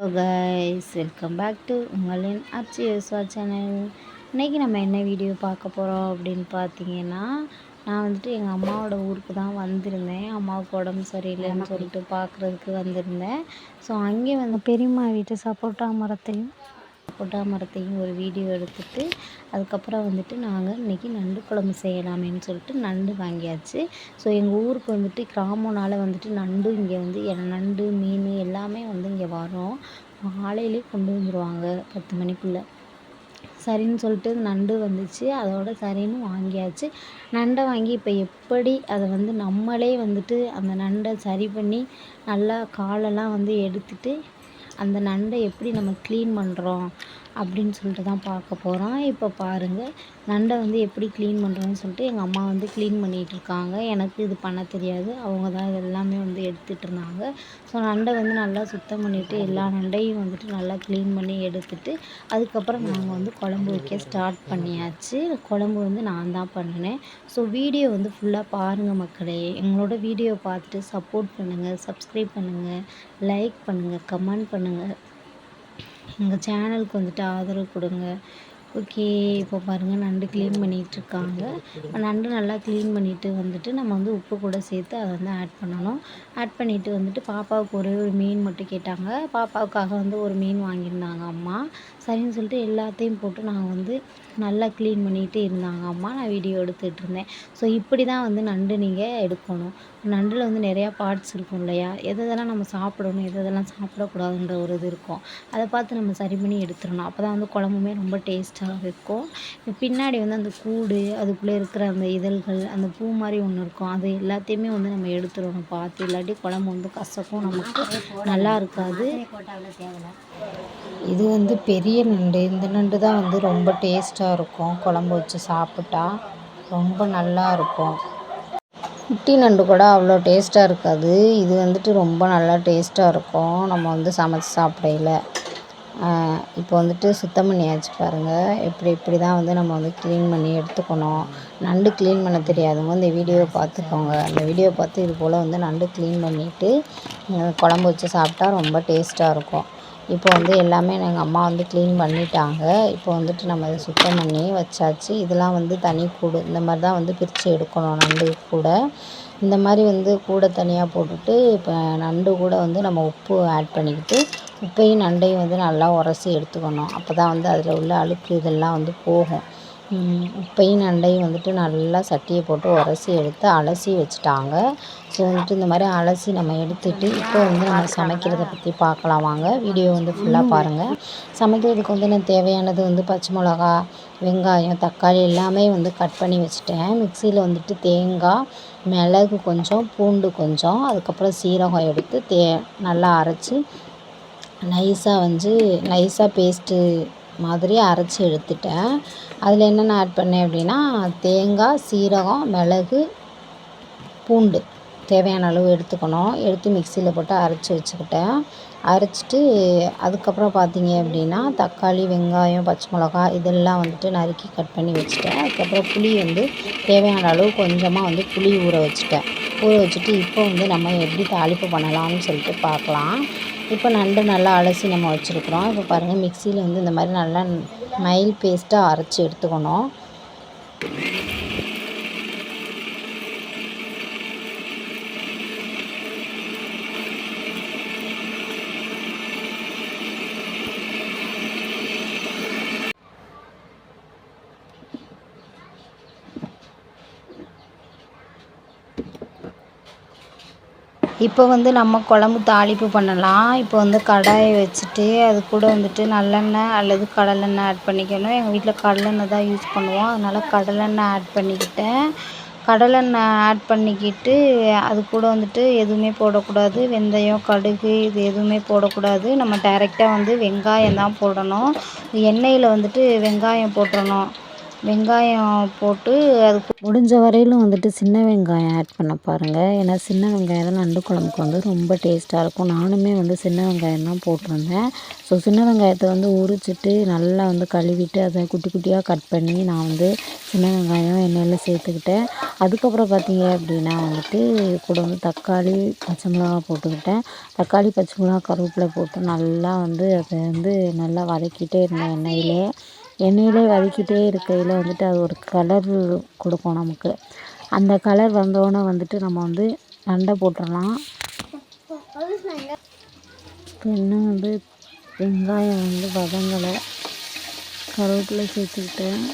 Hello guys, welcome back to உங்களின் அச்சியஸ்வா channel. இன்றைக்கி நம்ம என்ன வீடியோ பார்க்க போகிறோம் அப்படின்னு பார்த்தீங்கன்னா, நான் வந்துட்டு எங்கள் அம்மாவோட ஊருக்கு தான் வந்திருந்தேன். அம்மாவுக்கு உடம்பு சரியில்லைன்னு சொல்லிட்டு பார்க்குறதுக்கு வந்திருந்தேன். ஸோ அங்கே வந்து பெரியம்மா வீட்டு சப்போட்டா மரத்தையும் ஒரு வீடியோ எடுத்துட்டு, அதுக்கப்புறம் வந்துட்டு நாங்கள் இன்றைக்கி நண்டு குழம்பு செய்யலாமேன்னு சொல்லிட்டு நண்டு வாங்கியாச்சு. ஸோ எங்கள் ஊருக்கு வந்துட்டு கிராமம்னால வந்துட்டு நண்டு இங்கே வந்து நண்டு மீன் எல்லாமே வந்து இங்கே வரும். காலையிலே கொண்டு வந்துடுவாங்க 10 மணிக்குள்ளே. சரின்னு சொல்லிட்டு நண்டு வந்துச்சு. அதோட சரின்னு வாங்கியாச்சு. நண்டை வாங்கி இப்போ எப்படி அதை வந்து நம்மளே வந்துட்டு அந்த நண்டை சரி பண்ணி நல்லா காலெல்லாம் வந்து எடுத்துட்டு அந்த நண்டை எப்படி நம்ம க்ளீன் பண்ணுறோம் அப்படின்னு சொல்லிட்டு தான் பார்க்க போகிறோம். இப்போ பாருங்கள், நண்டை வந்து எப்படி க்ளீன் பண்ணுறோன்னு சொல்லிட்டு எங்கள் அம்மா வந்து க்ளீன் பண்ணிகிட்டு இருக்காங்க. எனக்கு இது பண்ண தெரியாது. அவங்க தான் இது எல்லாமே வந்து எடுத்துகிட்டு இருந்தாங்க. ஸோ நண்டை வந்து நல்லா சுத்தம் பண்ணிவிட்டு எல்லா நண்டையும் வந்துட்டு நல்லா க்ளீன் பண்ணி எடுத்துட்டு அதுக்கப்புறம் நாங்கள் வந்து குழம்பு வைக்க ஸ்டார்ட் பண்ணியாச்சு. குழம்பு வந்து நான் தான் பண்ணினேன். ஸோ வீடியோ வந்து ஃபுல்லாக பாருங்கள் மக்களே. எங்களோட வீடியோ பார்த்துட்டு சப்போர்ட் பண்ணுங்கள், சப்ஸ்கிரைப் பண்ணுங்கள், லைக் பண்ணுங்கள், கமெண்ட் பண்ணுங்கள். எங்கள் சேனலுக்கு வந்துட்டு ஆதரவு கொடுங்க. ஓகே, இப்போ பாருங்கள் நண்டு க்ளீன் பண்ணிகிட்ருக்காங்க. நண்டு நல்லா க்ளீன் பண்ணிவிட்டு வந்துட்டு நம்ம வந்து உப்பு கூட சேர்த்து அதை வந்து ஆட் பண்ணணும். ஆட் பண்ணிவிட்டு வந்துட்டு பாப்பாவுக்கு ஒரே ஒரு மீன் மட்டும் கேட்டாங்க. பாப்பாவுக்காக வந்து ஒரு மீன் வாங்கியிருந்தாங்க அம்மா. சரின்னு சொல்லிட்டு எல்லாத்தையும் போட்டு நாங்கள் வந்து நல்லா க்ளீன் பண்ணிகிட்டு இருந்தாங்க அம்மா. நான் வீடியோ எடுத்துகிட்டு இருந்தேன். ஸோ இப்படி தான் வந்து நண்டு நீங்கள் எடுக்கணும். நண்டில் வந்து நிறையா பார்ட்ஸ் இருக்கும் இல்லையா, எதெல்லாம் நம்ம சாப்பிடணும் எதெல்லாம் சாப்பிடக்கூடாதுன்ற ஒரு இது இருக்கும். அதை பார்த்து நம்ம சரி பண்ணி எடுத்துடணும். அப்போ தான் வந்து குழம்புமே ரொம்ப டேஸ்ட்டாக இருக்கும். பின்னாடி வந்து அந்த கூடு, அதுக்குள்ளே இருக்கிற அந்த இதழ்கள், அந்த பூ மாதிரி ஒன்று இருக்கும், அது எல்லாத்தையுமே வந்து நம்ம எடுத்துடணும் பார்த்து. இல்லாட்டி குழம்பு வந்து கசக்கும், நமக்கு நல்லா இருக்காது. இது வந்து பெரிய நண்டு. இந்த நண்டு தான் வந்து ரொம்ப டேஸ்ட்டாக இருக்கும். குழம்பு வச்சு சாப்பிட்டா ரொம்ப நல்லா இருக்கும். குட்டி நண்டு கூட அவ்வளோ டேஸ்ட்டாக இருக்காது. இது வந்துட்டு ரொம்ப நல்லா டேஸ்ட்டாக இருக்கும் நம்ம வந்து சமைச்சி சாப்பிடையில. இப்போ வந்துட்டு சுத்தம் பண்ணியாச்சு பாருங்கள். இப்படி தான் வந்து நம்ம வந்து க்ளீன் பண்ணி எடுத்துக்கணும். நண்டு க்ளீன் பண்ண தெரியாதவங்க இந்த வீடியோவை பார்த்துக்கோங்க. அந்த வீடியோ பார்த்து இது போல் வந்து நண்டு க்ளீன் பண்ணிவிட்டு குழம்பு வச்சு சாப்பிட்டா ரொம்ப டேஸ்ட்டாக இருக்கும். இப்போ வந்து எல்லாமே எங்கள் அம்மா வந்து க்ளீன் பண்ணிட்டாங்க. இப்போ வந்துட்டு நம்ம அதை சுத்தம் பண்ணி வச்சாச்சு. இதெல்லாம் வந்து தனி கூடு, இந்த மாதிரி தான் வந்து பிரித்து எடுக்கணும். நண்டு கூட இந்த மாதிரி வந்து கூடை தனியாக போட்டுட்டு இப்போ நண்டு கூட வந்து நம்ம உப்பு ஆட் பண்ணிக்கிட்டு உப்பையும் நண்டையும் வந்து நல்லா உரசி எடுத்துக்கணும். அப்போ தான் வந்து அதில் உள்ள அழுக்கு இதெல்லாம் வந்து போகும். உப்பையும் நண்டையும் வந்துட்டு நல்லா சட்டியை போட்டு உரசி எடுத்து அலசி வச்சுட்டாங்க. ஸோ வந்துட்டு இந்த மாதிரி அலசி நம்ம எடுத்துகிட்டு இப்போ வந்து நம்ம சமைக்கிறதை பற்றி பார்க்கலாம் வாங்க. வீடியோ வந்து ஃபுல்லாக பாருங்கள். சமைக்கிறதுக்கு வந்து நான் தேவையானது வந்து பச்சை மிளகா, வெங்காயம், தக்காளி எல்லாமே வந்து கட் பண்ணி வச்சுட்டேன். மிக்சியில் வந்துட்டு தேங்காய், மிளகு கொஞ்சம், பூண்டு கொஞ்சம், அதுக்கப்புறம் சீரகம் எடுத்து நல்லா அரைச்சி நைஸாக பேஸ்ட்டு மாதிரி அரைச்சி எடுத்துட்டேன். அதில் என்னென்ன ஆட் பண்ணேன் அப்படின்னா தேங்காய், சீரகம், மிளகு, பூண்டு தேவையான அளவு எடுத்துக்கணும். எடுத்து மிக்சியில் போட்டு அரைச்சி வச்சுக்கிட்டேன். அரைச்சிட்டு அதுக்கப்புறம் பார்த்தீங்க அப்படின்னா தக்காளி, வெங்காயம், பச்சை மிளகா இதெல்லாம் வந்துட்டு நறுக்கி கட் பண்ணி வச்சுட்டேன். அதுக்கப்புறம் புளி வந்து தேவையான அளவு கொஞ்சமாக வந்து புளி ஊற வச்சுட்டு இப்போ வந்து நம்ம எப்படி தாளிப்பு பண்ணலாம்னு சொல்லிட்டு பார்க்கலாம். இப்போ நண்டு நல்லா அலசி நம்ம வச்சுருக்குறோம். இப்போ பாருங்கள், மிக்சியில் வந்து இந்த மாதிரி நல்லா மைல் பேஸ்ட்டாக அரைச்சி எடுத்துக்கணும். இப்போ வந்து நம்ம குழம்பு தாளிப்பு பண்ணலாம். இப்போ வந்து கடாயை வச்சுட்டு அது கூட வந்துட்டு நல்லெண்ணெய் அல்லது கடலெண்ணெய் ஆட் பண்ணிக்கணும். எங்கள் வீட்டில் கடலெண்ணெய் தான் யூஸ் பண்ணுவோம். அதனால் கடலெண்ணெய் ஆட் பண்ணிக்கிட்டேன். கடலெண்ணெய் ஆட் பண்ணிக்கிட்டு அது கூட வந்துட்டு எதுவுமே போடக்கூடாது. வெந்தயம், கடுகு இது எதுவுமே போடக்கூடாது. நம்ம டைரெக்டாக வந்து வெங்காயம் தான் போடணும். எண்ணெயில் வந்துட்டு வெங்காயம் போட்டுறணும். வெங்காயம் போட்டு அது முடிஞ்ச வரையிலும் வந்துட்டு சின்ன வெங்காயம் ஆட் பண்ண பாருங்கள். ஏன்னா சின்ன வெங்காயம் தான் நண்டு குழம்புக்கு வந்து ரொம்ப டேஸ்ட்டாக இருக்கும். நானுமே வந்து சின்ன வெங்காயம் தான் போட்டிருந்தேன். ஸோ சின்ன வெங்காயத்தை வந்து உரிச்சிட்டு நல்லா வந்து கழுவிட்டு அதை குட்டி குட்டியாக கட் பண்ணி நான் வந்து சின்ன வெங்காயம் எண்ணெயில் சேர்த்துக்கிட்டேன். அதுக்கப்புறம் பார்த்தீங்க அப்படின்னா வந்துட்டு கூட வந்து தக்காளி, பச்சை மிளகா போட்டுக்கிட்டேன். தக்காளி, பச்சை மிளகா, கருவேப்பிலை போட்டு நல்லா வந்து அதை வந்து நல்லா வதக்கிட்டே இருந்தேன் எண்ணெயிலே வதக்கிட்டே இருக்கையில் வந்துட்டு அது ஒரு கலர் கொடுக்கும் நமக்கு. அந்த கலர் வந்தோடனே வந்துட்டு நம்ம வந்து நண்டை போட்டுடலாம். இப்போ இன்னும் வந்து வெங்காயம் வந்து வதங்கலை, கருவேப்பிலை சேர்த்துக்கிட்டேன்.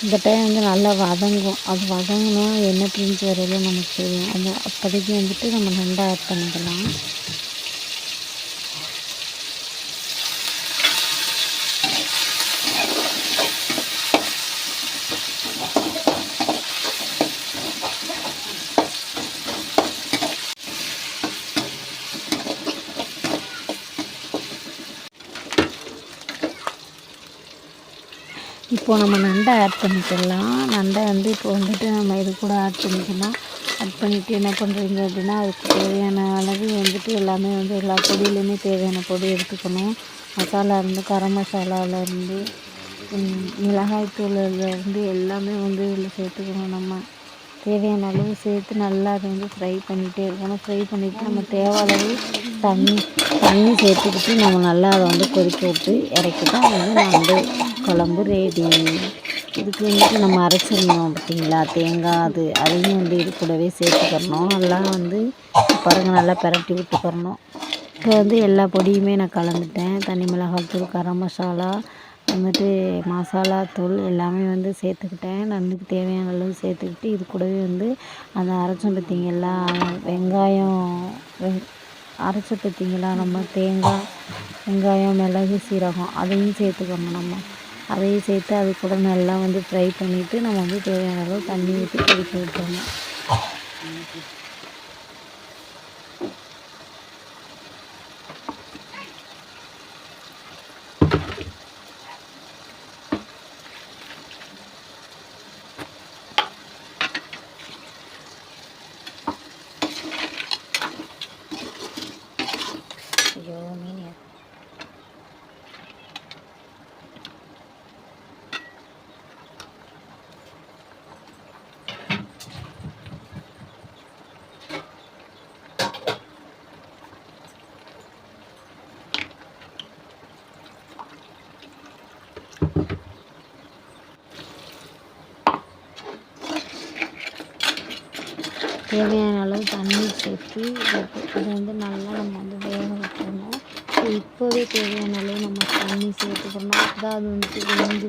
இந்த டைம் வந்து நல்லா வதங்கும். அது வதங்கணும், எண்ணெய் பிரிஞ்சு வரையிலும் நமக்கு தெரியும். அந்த அப்போதைக்கு வந்துட்டு நம்ம நண்டை ஆட் பண்ணிக்கலாம். இப்போது நம்ம நண்டை ஆட் பண்ணிக்கலாம். நண்டை வந்து இப்போ வந்துட்டு நம்ம இது கூட ஆட் பண்ணிக்கலாம். ஆட் பண்ணிவிட்டு என்ன பண்ணுறீங்க அப்படின்னா, அதுக்கு தேவையான அளவு வந்துட்டு எல்லாமே வந்து எல்லா பொடியிலையுமே தேவையான பொடி எடுத்துக்கணும். மசாலாலேருந்து, கரம் மசாலாவிலேருந்து, மிளகாய்த்தூள்லேருந்து எல்லாமே வந்து இதில் சேர்த்துக்கணும். நம்ம தேவையான அளவு சேர்த்து நல்லா அதை வந்து ஃப்ரை பண்ணிகிட்டே இருக்கணும். ஃப்ரை பண்ணிவிட்டு நம்ம தேவை அளவு தண்ணி சேர்த்துக்கிட்டு நம்ம நல்லா அதை வந்து கொதிக்க விட்டு இறக்கிட்டா வந்து நண்டு குழம்பு ரெடி. இதுக்கு வந்துட்டு நம்ம அரைச்சிடணும் பார்த்திங்களா, தேங்காய் அதையும் வந்து இது கூடவே சேர்த்துக்கிறணும். நல்லா வந்து பாருங்கள், நல்லா பிரட்டி விட்டுக்கிறணும். இப்போ வந்து எல்லா பொடியுமே நான் கலந்துட்டேன். தனி மிளகாய்த்தூள், கரம் மசாலா, வந்துட்டு மசாலா தூள் எல்லாமே வந்து சேர்த்துக்கிட்டேன். நண்டுக்கு தேவையான அளவு சேர்த்துக்கிட்டு இது கூடவே வந்து அந்த அரைச்சோம் பார்த்திங்களா வெங்காயம் அரைச்ச பார்த்திங்களா நம்ம தேங்காய், வெங்காயம், மிளகு, சீரகம் அதையும் சேர்த்துக்கணும். நம்ம அதையும் சேர்த்து அது கூட நல்லா வந்து ஃப்ரை பண்ணிவிட்டு நம்ம வந்து தேவையான அளவு தண்ணி ஊற்றி கொதிக்க விட்டுறணும். ஐயோ மீன் தேவையான அளவு தண்ணி சேர்த்து இதை வந்து நல்லா நம்ம வந்து வேக வைக்கணும். ஸோ இப்போவே தேவையான அளவு நம்ம தண்ணி சேர்த்துக்கணும். அப்போ அது வந்துட்டு வெந்து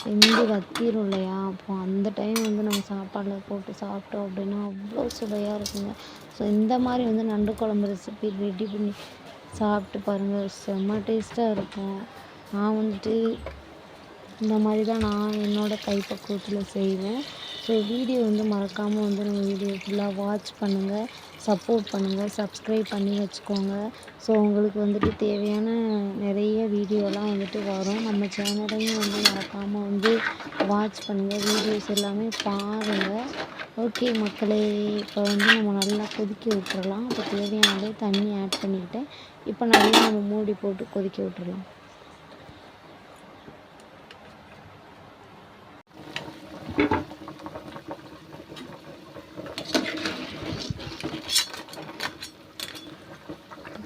வெந்து வத்திரும் இல்லையா, அப்போ அந்த டைம் வந்து நம்ம சாப்பாடில் போட்டு சாப்பிட்டோம் அப்படின்னா அவ்வளோ சுவையாக இருக்குங்க. ஸோ இந்த மாதிரி வந்து நண்டு குழம்பு ரெசிபி ரெடி பண்ணி சாப்பிட்டு பாருங்கள், செம்ம டேஸ்ட்டாக இருக்கும். நான் வந்துட்டு இந்த மாதிரி தான் நான் என்னோடய கைப்பக்குவத்தில் செய்வேன். ஸோ வீடியோ வந்து மறக்காமல் வந்து நம்ம வீடியோ ஃபுல்லாக வாட்ச் பண்ணுங்கள், சப்போர்ட் பண்ணுங்கள், சப்ஸ்கிரைப் பண்ணி வச்சுக்கோங்க. ஸோ உங்களுக்கு வந்துட்டு தேவையான நிறைய வீடியோலாம் வந்துட்டு வரும். நம்ம சேனலையும் வந்து மறக்காமல் வந்து வாட்ச் பண்ணுங்கள், வீடியோஸ் எல்லாமே பாருங்கள். ஓகே மக்களே, இப்போ வந்து நம்ம நல்லா கொதிக்க விட்டுறலாம். இப்போ தேவையான அளவு தண்ணி ஆட் பண்ணிக்கிட்டேன். இப்போ நல்லா நம்ம மூடி போட்டு கொதிக்க விட்டுறலாம்.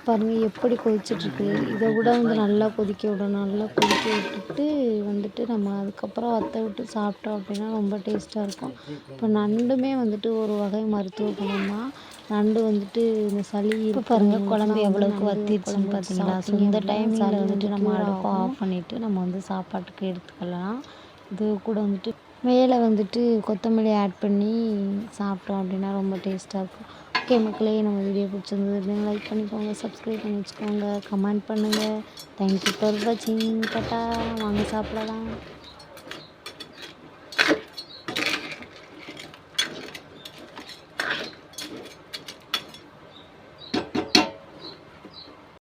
பாருங்கள் எப்படி கொதிச்சிட்ருக்கு. இதை விட வந்து நல்லா கொதிக்க விடணும். நல்லா கொதிக்க விட்டுட்டு வந்துட்டு நம்ம அதுக்கப்புறம் வத்த விட்டு சாப்பிட்டோம் அப்படின்னா ரொம்ப டேஸ்ட்டாக இருக்கும். இப்போ நண்டுமே வந்துட்டு ஒரு வகை மருத்துவ குணம் தான். நண்டு வந்துட்டு இந்த சளி இப்போ பாருங்கள் குழம்பு எவ்வளோக்கு வத்திடுச்சுன்னு பார்த்தீங்களா? ஸோ இந்த டைமில் வந்துட்டு நம்ம அடுப்பை ஆஃப் பண்ணிவிட்டு நம்ம வந்து சாப்பாட்டுக்கு எடுத்துக்கலாம். இது கூட வந்துட்டு மேலே வந்துட்டு கொத்தமல்லி ஆட் பண்ணி சாப்பிட்டோம் அப்படின்னா ரொம்ப டேஸ்ட்டாக இருக்கும். ஓகே மக்களே, நம்ம வீடியோ பிடிச்சிருந்தது லைக் பண்ணிக்கோங்க, சப்ஸ்கிரைப் பண்ணி வச்சுக்கோங்க, கமெண்ட் பண்ணுங்கள். தேங்க்யூ ஃபார் வாட்சிங். டாட்டா. வாங்க சாப்பிடலாம்.